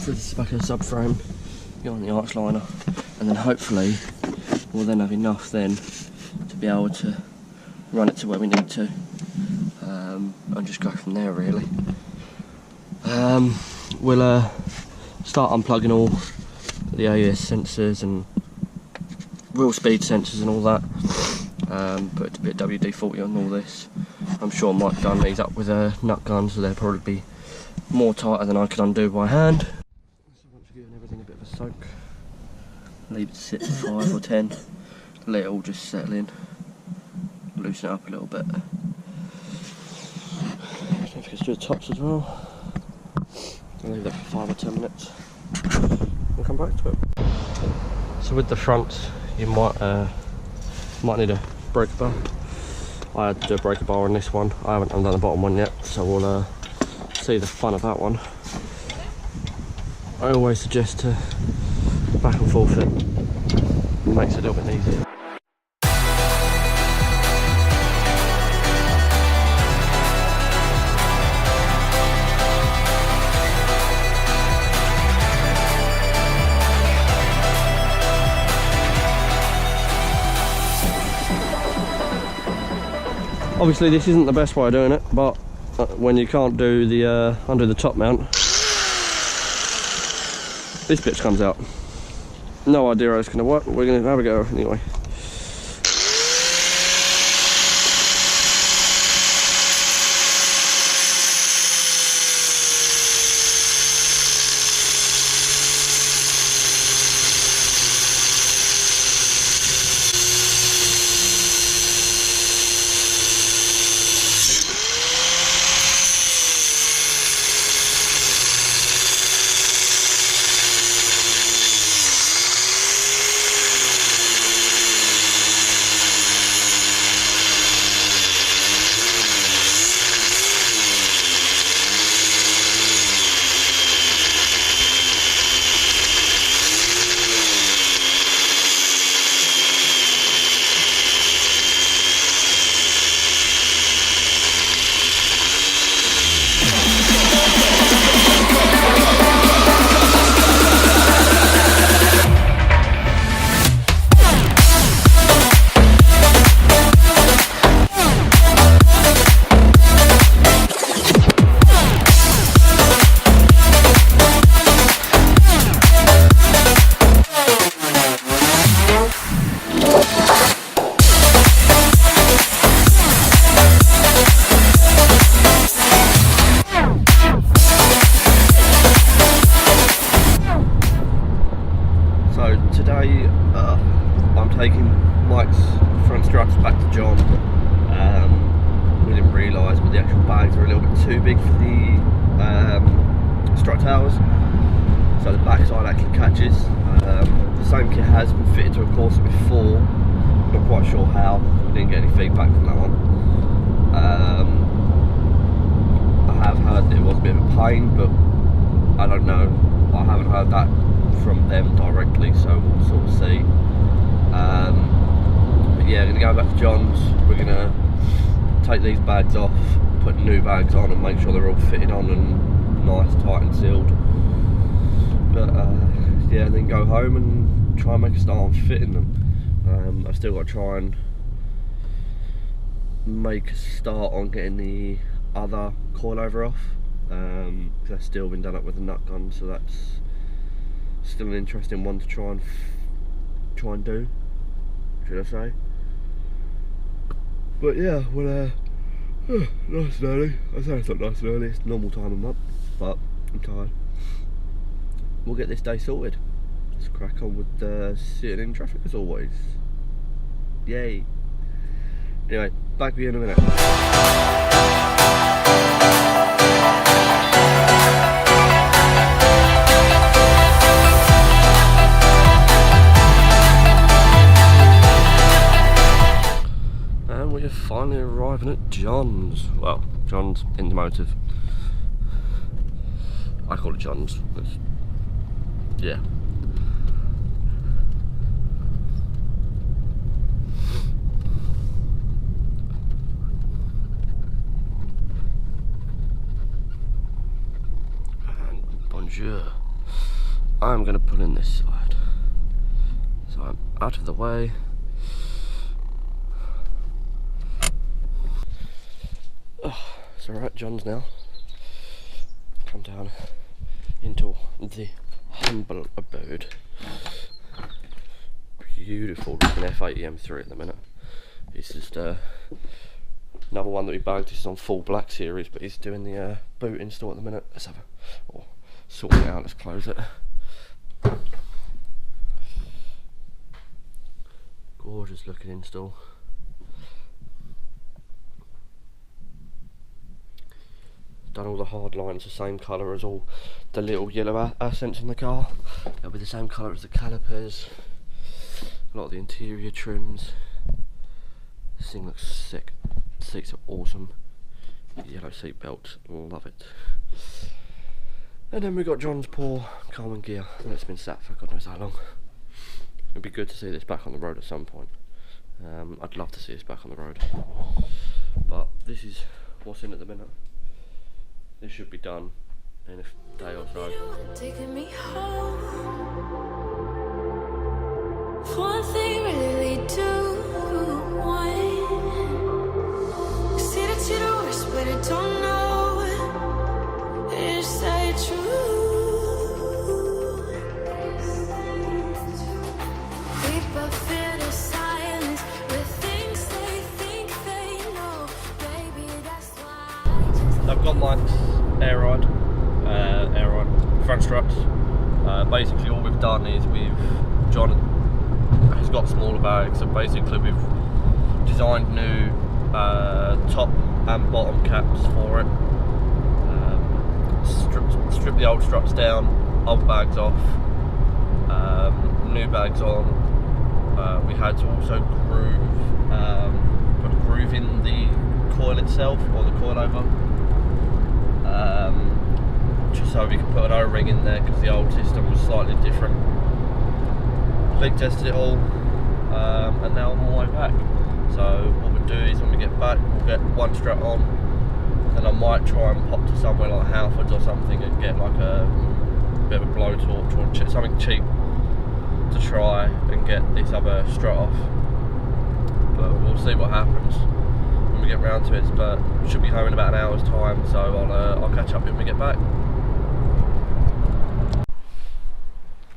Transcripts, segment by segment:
through the back of the subframe, get on the arch liner, and then hopefully we'll then have enough then to be able to run it to where we need to, and just go from there really. We'll start unplugging all the AES sensors and wheel speed sensors and all that. Put a bit of WD-40 on all this. I'm sure Mike done these up with a nut gun, so they'll probably be more tighter than I could undo by hand. So once you've given everything a bit of a soak, leave it to sit for 5 or 10, let it all just settle in, loosen it up a little bit. Don't forget to do the tops as well. I'll leave that for 5 or 10 minutes. We'll come back to it. So with the front, you might need a breaker bar. I had to do a breaker bar on this one. I haven't undone the bottom one yet, so we'll see the fun of that one. I always suggest to back and forth it. It makes it a little bit easier. Obviously this isn't the best way of doing it, but when you can't do the undo the top mount, this bit comes out. No idea how it's going to work, but we're going to have a go anyway. Taking Mike's front struts back to John. We didn't realise, but the actual bags are a little bit too big for the strut towers, so the backside actually catches. The same kit has been fitted to a corsa before, not quite sure how, we didn't get any feedback from that one. I have heard that it was a bit of a pain, but I don't know, I haven't heard that from them directly, so we'll sort of see. But yeah, I'm going to go back to John's. We're going to take these bags off, put new bags on and make sure they're all fitted on and nice, tight and sealed. But yeah, then go home and try and make a start on fitting them. I've still got to try and make a start on getting the other coilover off, because that's still been done up with a nut gun, so that's still an interesting one to try and do, should I say. But yeah, well, nice and early. I say it's not nice and early, it's normal time I'm up, but I'm tired. We'll get this day sorted. Let's crack on with sitting in traffic as always. Yay. Anyway, back with you in a minute. We're finally arriving at John's. Well, John's Automotive. I call it John's. Yeah. And bonjour. I'm going to pull in this side. So I'm out of the way. Oh, it's alright, John's now come down into the humble abode. Beautiful looking F80 M3 at the minute. It's just another one that we bagged. This is on full black series, but he's doing the boot install at the minute. Let's have a, or sort it out, let's close it. Gorgeous looking install. Done all the hard lines the same colour as all the little yellow accents on the car. They'll be the same colour as the calipers. A lot of the interior trims. This thing looks sick. The seats are awesome. Yellow seat belts, love it. And then we got John's poor Carmen gear. That's been sat for God knows how long. It'd be good to see this back on the road at some point. I'd love to see this back on the road. But this is what's in at the minute. This should be done in a day or so. Taking me home. One thing really do want. See that you're the worst, but I don't know. Is that true? We both feel the silence with things they think they know. Baby, that's why. I've got Mike's air ride front struts. Basically all we've done is John has got smaller bags, so basically we've designed new top and bottom caps for it. Strip the old struts down, old bags off, new bags on. We had to also put a groove in the coil itself, or the coilover. Just so we could put an O-ring in there, because the old system was slightly different. Leak tested it all, and now I'm on my way back. So what we'll do is when we get back, we'll get one strut on, and I might try and pop to somewhere like Halfords or something and get like a bit of a blowtorch or something cheap to try and get this other strut off. But we'll see what happens when we get round to it. But should be home in about an hour's time, so I'll catch up when we get back.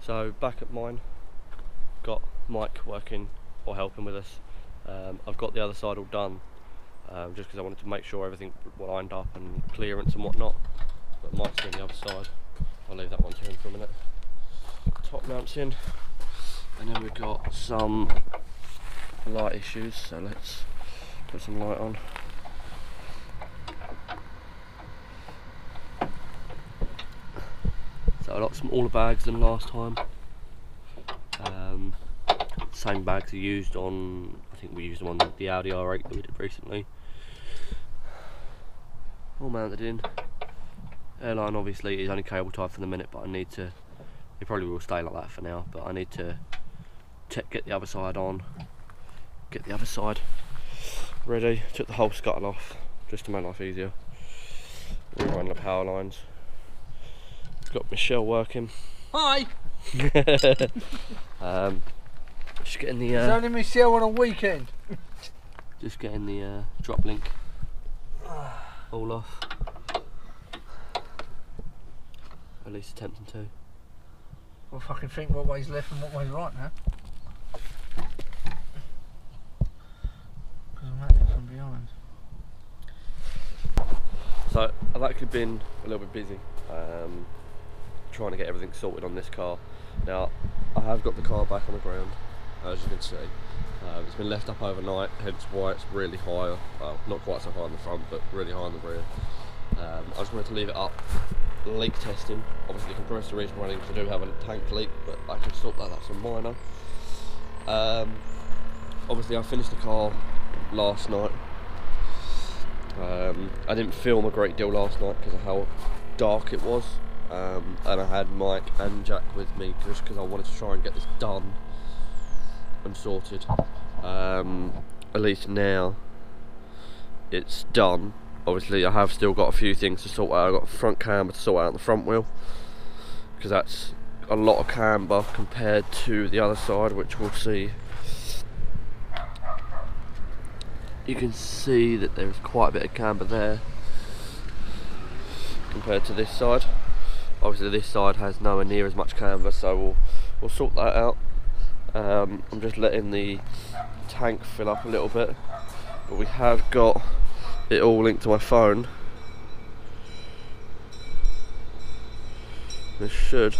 So back at mine, got Mike working or helping with us. I've got the other side all done, just because I wanted to make sure everything lined up and clearance and whatnot. But Mike's doing the other side. I'll leave that one to him for a minute. Top mounts in, and then we've got some light issues, so let's put some light on. So I got some smaller bags than last time. Same bags are used on, I think we used them on the Audi R8 that we did recently. All mounted in. Airline obviously is only cable tied for the minute, but I need to, it probably will stay like that for now, but I need to get the other side on, get the other side ready. Took the whole scuttle off just to make life easier. Rerun the power lines. Got Michelle working. Hi! Just getting the it's only Michelle on a weekend. Just getting the drop link all off. At least attempting to. We'll fucking think what way's left and what way's right now. Because I'm at it from behind. So I've actually been a little bit busy trying to get everything sorted on this car. Now I have got the car back on the ground, as you can see. It's been left up overnight, hence why it's really high. Well, not quite so high in the front, but really high in the rear. I just wanted to leave it up, leak testing. Obviously the compressor is running because I do have a tank leak, but I can sort that, that's a minor. Obviously I finished the car last night. I didn't film a great deal last night because of how dark it was, and I had Mike and Jack with me just because I wanted to try and get this done and sorted. At least now it's done. Obviously I have still got a few things to sort out. I've got a front camber to sort out on the front wheel because that's a lot of camber compared to the other side, which we'll see. You can see that there's quite a bit of camber there compared to this side. Obviously this side has nowhere near as much camber, so we'll sort that out. I'm just letting the tank fill up a little bit, but we have got it all linked to my phone. This should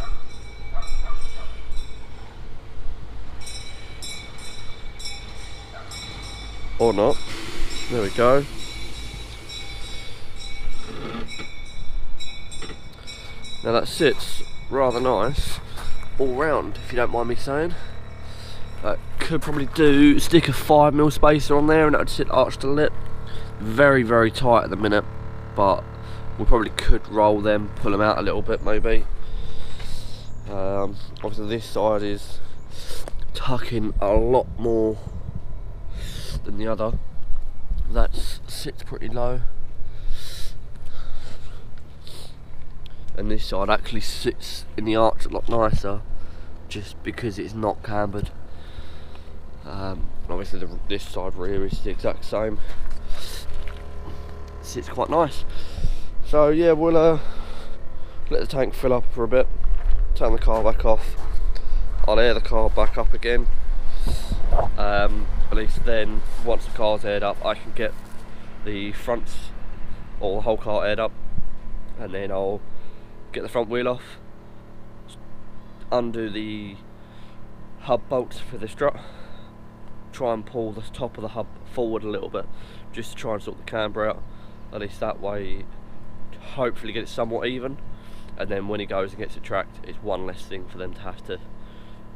or not. There we go. Now that sits rather nice all round, if you don't mind me saying. Could probably stick a 5mm spacer on there and that would sit arched to lip. Very, very tight at the minute, but we probably could roll them, pull them out a little bit maybe. Obviously this side is tucking a lot more than the other. That sits pretty low, and this side actually sits in the arch a lot nicer just because it's not cambered. Obviously this side rear is the exact same. It sits quite nice. So yeah, we'll let the tank fill up for a bit, turn the car back off, I'll air the car back up again. At least then, once the car's aired up, I can get the fronts or the whole car aired up, and then I'll get the front wheel off, undo the hub bolts for the strut, try and pull the top of the hub forward a little bit just to try and sort the camber out. At least that way, hopefully get it somewhat even, and then when he goes and gets it tracked, it's one less thing for them to have to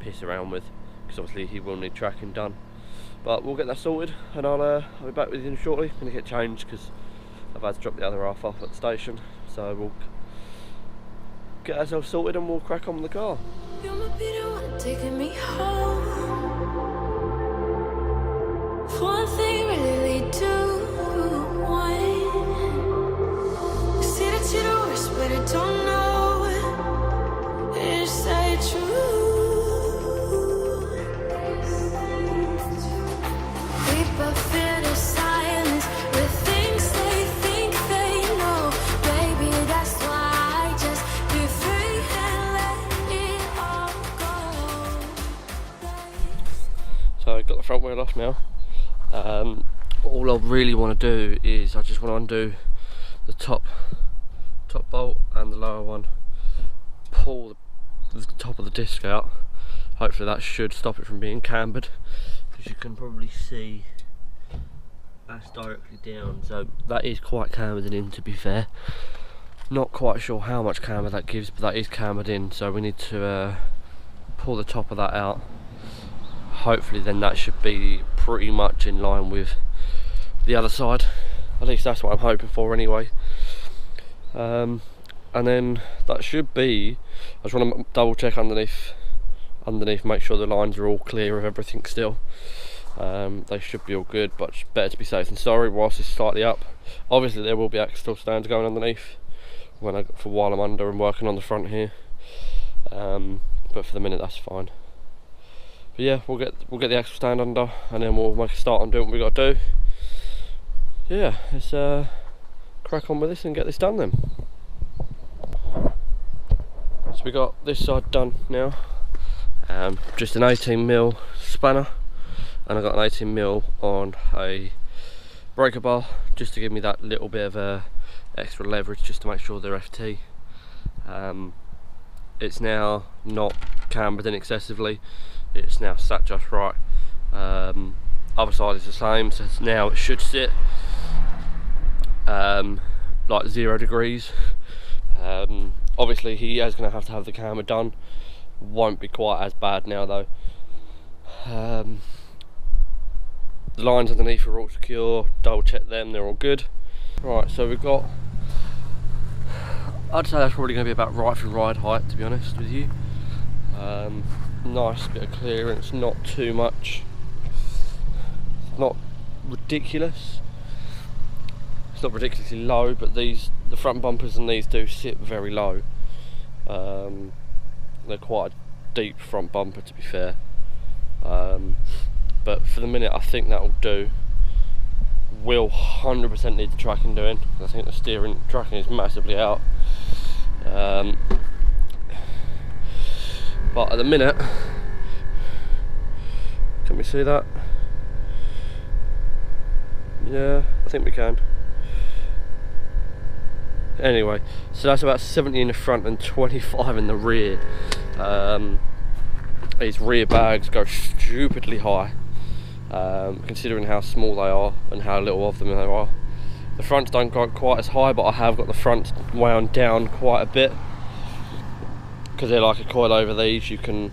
piss around with, because obviously he will need tracking done. But we'll get that sorted, and I'll be back with you shortly. I'm going to get changed because I've had to drop the other half off at the station, so we'll get ourselves sorted and we'll crack on with the car. You might be the one taking me home. One thing really lead to one. You say that you're the worst, but I don't know. Is that true? People feel the silence with things they think they know. Baby, that's why I just be free and let it all go. So I've got the front wheel off now. All I really want to do is I just want to undo the top bolt and the lower one, pull the top of the disc out. Hopefully that should stop it from being cambered, because you can probably see that's directly down, so that is quite cambered in, to be fair. Not quite sure how much camber that gives, but that is cambered in, so we need to pull the top of that out. Hopefully then that should be pretty much in line with the other side. At least that's what I'm hoping for anyway. And then that should be, I just want to double check underneath, make sure the lines are all clear of everything still. They should be all good, but it's better to be safe than sorry whilst it's slightly up. Obviously there will be axle stands going underneath for while I'm under and working on the front here. But for the minute that's fine. But yeah, we'll get the axle stand under, and then we'll make a start on doing what we got to do. Yeah, let's crack on with this and get this done then. So we got this side done now. Just an 18mm spanner, and I got an 18mm on a breaker bar just to give me that little bit of extra leverage, just to make sure they're FT. It's now not cambered in excessively. It's now sat just right. Other side is the same, so now it should sit like 0 degrees. Obviously he is going to have the camber done. Won't be quite as bad now though. The lines underneath are all secure, double check them, they're all good. Right, so we've got, I'd say that's probably going to be about right for ride height, to be honest with you. Nice bit of clearance, not too much, not ridiculous. It's not ridiculously low, but the front bumpers and these do sit very low. they're quite a deep front bumper, to be fair. But for the minute, I think that'll do. Will 100% need the tracking doing. I think the steering tracking is massively out. But at the minute, can we see that? Yeah, I think we can. Anyway, so that's about 70 in the front and 25 in the rear. These rear bags go stupidly high, considering how small they are and how little of them there are. The fronts don't go quite as high, but I have got the fronts wound down quite a bit because they're like a coil over these. You can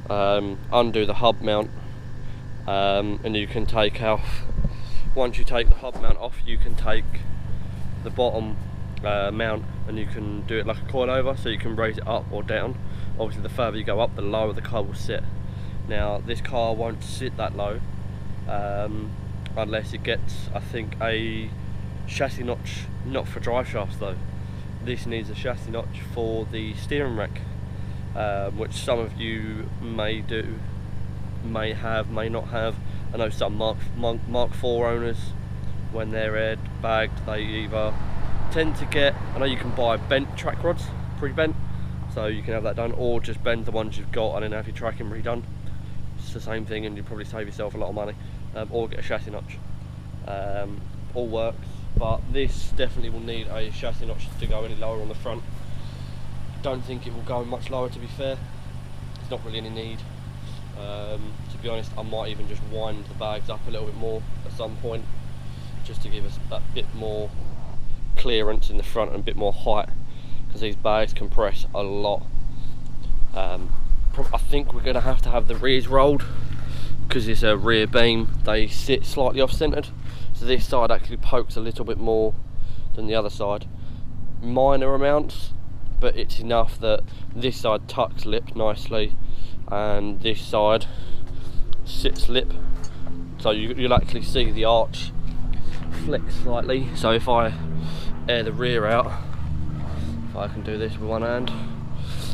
undo the hub mount, and you can take off. Once you take the hub mount off, you can take the bottom mount and you can do it like a coil over, so you can raise it up or down. Obviously the further you go up, the lower the car will sit. Now this car won't sit that low unless it gets, I think, a chassis notch, not for drive shafts though. This needs a chassis notch for the steering rack, which some of you may do, may have, may not have. I know some Mark IV owners, when they're airbagged, they either tend to get, I know you can buy bent track rods, pre-bent, so you can have that done, or just bend the ones you've got and then have your tracking redone. It's the same thing, and you probably save yourself a lot of money. Or get a chassis notch. All works, but this definitely will need a chassis notch to go any lower on the front. Don't think it will go much lower, to be fair. There's not really any need. To be honest, I might even just wind the bags up a little bit more at some point, just to give us that bit more clearance in the front and a bit more height, because these bags compress a lot. I think we're going to have the rears rolled, because it's a rear beam. They sit slightly off-centered, so this side actually pokes a little bit more than the other side. Minor amounts, but it's enough that this side tucks lip nicely and this side sits lip, so you'll actually see the arch flex slightly. So if I air the rear out, if I can do this with one hand,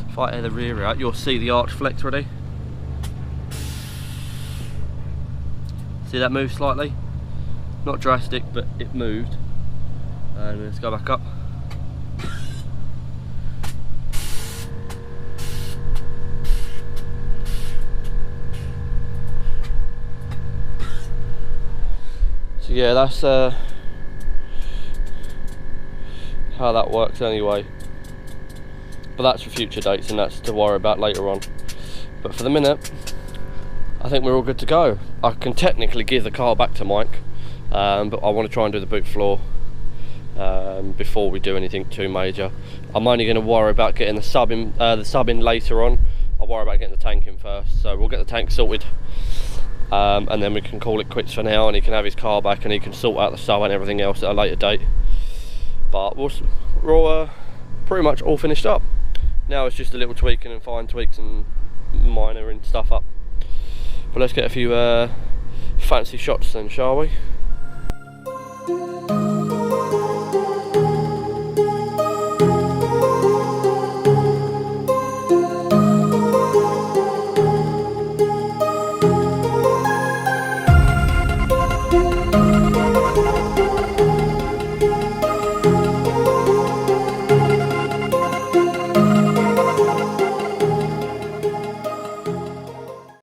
if I air the rear out, you'll see the arch flex already. See that move slightly? Not drastic, but it moved. And let's go back up. So yeah, that's how that works anyway. But that's for future dates, and that's to worry about later on. But for the minute, I think we're all good to go. I can technically give the car back to Mike, but I want to try and do the boot floor before we do anything too major. I'm only going to worry about getting the sub in later on. I'll worry about getting the tank in first. So we'll get the tank sorted, and then we can call it quits for now, and he can have his car back and he can sort out the sub and everything else at a later date. But we're all pretty much all finished up. Now it's just a little tweaking and fine tweaks and minoring stuff up. But let's get a few fancy shots then, shall we?